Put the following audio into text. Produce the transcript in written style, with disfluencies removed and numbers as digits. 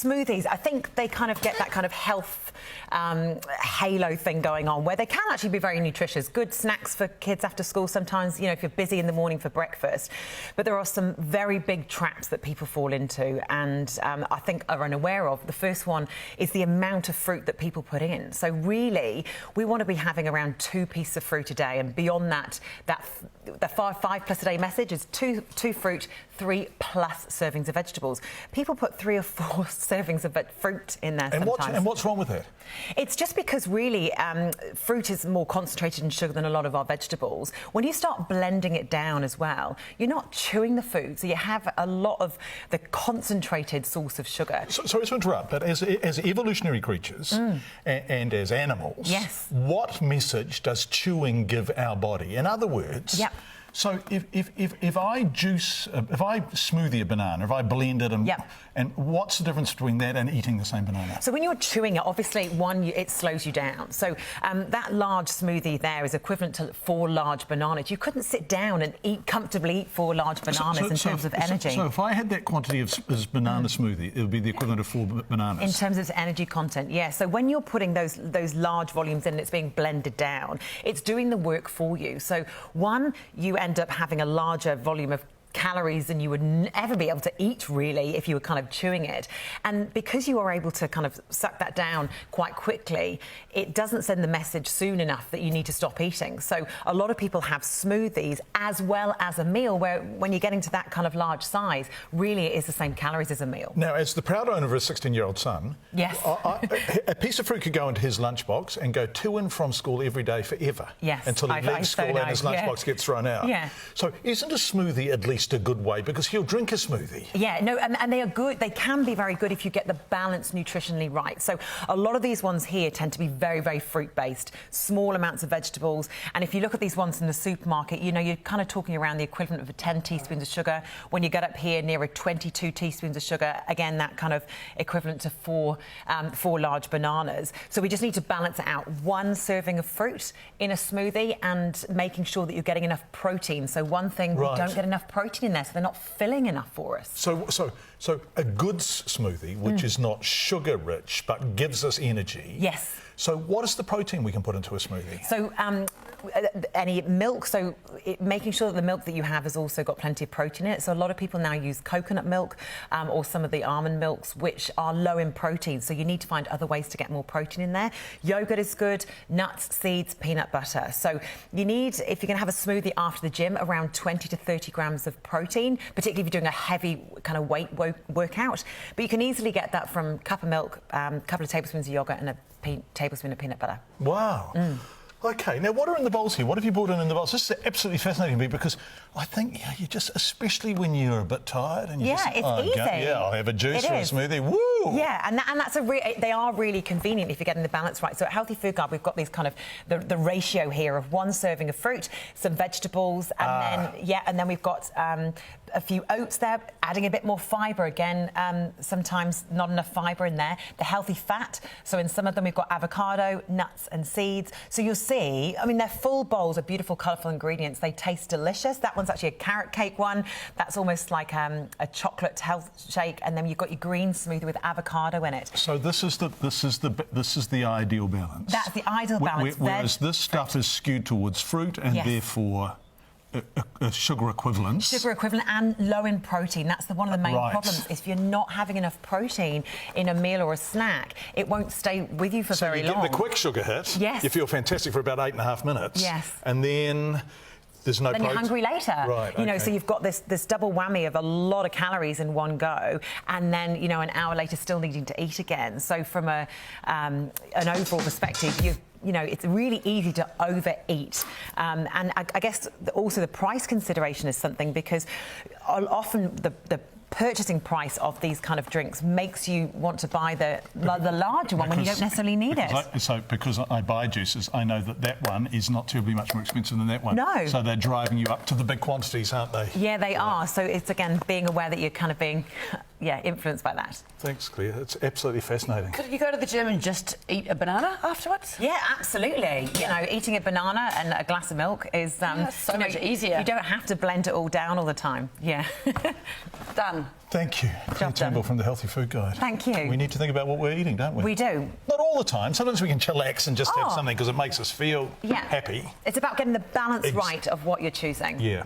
smoothies, I think they kind of get that kind of health halo thing going on, where they can actually be very nutritious. Good snacks for kids after school sometimes, you know, if you're busy in the morning for breakfast. But there are some very big traps that people fall into and I think are unaware of. The first one is the amount of fruit that people put in. So really, we want to be having around 2 pieces of fruit a day, and beyond that, the 5 plus a day message is two fruit, 3+ servings of vegetables. People put 3 or 4 servings of fruit in there sometimes. And what's wrong with that? It's just because really fruit is more concentrated in sugar than a lot of our vegetables. When you start blending it down as well, you're not chewing the food, so you have a lot of the concentrated source of sugar. Sorry to interrupt, but as evolutionary creatures and as animals, yes, what message does chewing give our body? In other words, yep. So if I smoothie a banana, if I blend it, and what's the difference between that and eating the same banana? So when you're chewing it, obviously, it slows you down. So that large smoothie there is equivalent to 4 large bananas. You couldn't sit down and comfortably eat 4 large bananas in terms of energy. So if I had that quantity of banana smoothie, it would be the equivalent of 4 bananas. In terms of its energy content, yeah. So when you're putting those large volumes in, it's being blended down. It's doing the work for you. So one, you end up having a larger volume of calories than you would ever be able to eat, really, if you were kind of chewing it. And because you are able to kind of suck that down quite quickly, it doesn't send the message soon enough that you need to stop eating. So a lot of people have smoothies as well as a meal, where when you're getting to that kind of large size, really it is the same calories as a meal. Now, as the proud owner of a 16-year-old son, yes, a piece of fruit could go into his lunchbox and go to and from school every day forever. Yes, until he leaves school and his lunchbox gets thrown out. Yeah. So isn't a smoothie at least a good way, because he'll drink a smoothie? Yeah, no, and they are good. They can be very good if you get the balance nutritionally right. So a lot of these ones here tend to be very, very fruit-based, small amounts of vegetables. And if you look at these ones in the supermarket, you know, you're kind of talking around the equivalent of 10 teaspoons of sugar. When you get up here near 22 teaspoons of sugar, again, that kind of equivalent to 4 large bananas. So we just need to balance it out. 1 serving of fruit in a smoothie and making sure that you're getting enough protein. So one thing, we don't get enough protein in there, so they're not filling enough for us. So a good smoothie, which is not sugar rich but gives us energy. Yes. So what is the protein we can put into a smoothie? So any milk, so making sure that the milk that you have has also got plenty of protein in it. So a lot of people now use coconut milk or some of the almond milks, which are low in protein. So you need to find other ways to get more protein in there. Yogurt is good, nuts, seeds, peanut butter. So you need, if you're going to have a smoothie after the gym, around 20 to 30 grams of protein, particularly if you're doing a heavy kind of weight workout. But you can easily get that from a cup of milk, a couple of tablespoons of yogurt and a tablespoon of peanut butter. Wow. OK, now what are in the bowls here? What have you brought in the bowls? This is absolutely fascinating to me, because I think, you just, especially when you're a bit tired and you it's easy. I'll have a juice or a smoothie. Woo! Yeah, and that's they are really convenient if you're getting the balance right. So at Healthy Food Guide, we've got these kind of the ratio here of 1 serving of fruit, some vegetables, and then we've got a few oats there, adding a bit more fibre again. Sometimes not enough fibre in there. The healthy fat. So in some of them we've got avocado, nuts, and seeds. So you'll see, I mean, they're full bowls of beautiful, colourful ingredients. They taste delicious. That one's actually a carrot cake one. That's almost like a chocolate health shake, and then you've got your green smoothie with avocado in it. So this is the ideal balance. That's the ideal balance. Whereas this stuff is skewed towards fruit and therefore a sugar equivalent. Sugar equivalent and low in protein. That's one of the main problems. If you're not having enough protein in a meal or a snack, it won't stay with you for very long. So you get the quick sugar hit. Yes. You feel fantastic for about 8.5 minutes. Yes. And then there's no then you're hungry later. Right, you know, so you've got this double whammy of a lot of calories in one go, and then, you know, an hour later still needing to eat again. So from an overall perspective, you know, it's really easy to overeat. And I guess also the price consideration is something, because often the purchasing price of these kind of drinks makes you want to buy the larger one when you don't necessarily need it. Because I buy juices, I know that one is not terribly much more expensive than that one. No. So they're driving you up to the big quantities, aren't they? Yeah, they are. So it's, again, being aware that you're kind of being influenced by that. Thanks, Claire. It's absolutely fascinating. Could you go to the gym and just eat a banana afterwards? Yeah, absolutely. You know, eating a banana and a glass of milk is so much easier. You don't have to blend it all down all the time. Yeah. Done. Thank you. Claire Turnbull from the Healthy Food Guide. Thank you. We need to think about what we're eating, don't we? We do. Not all the time. Sometimes we can chillax and just have something because it makes us feel Yeah. happy. It's about getting the balance right of what you're choosing. Yeah.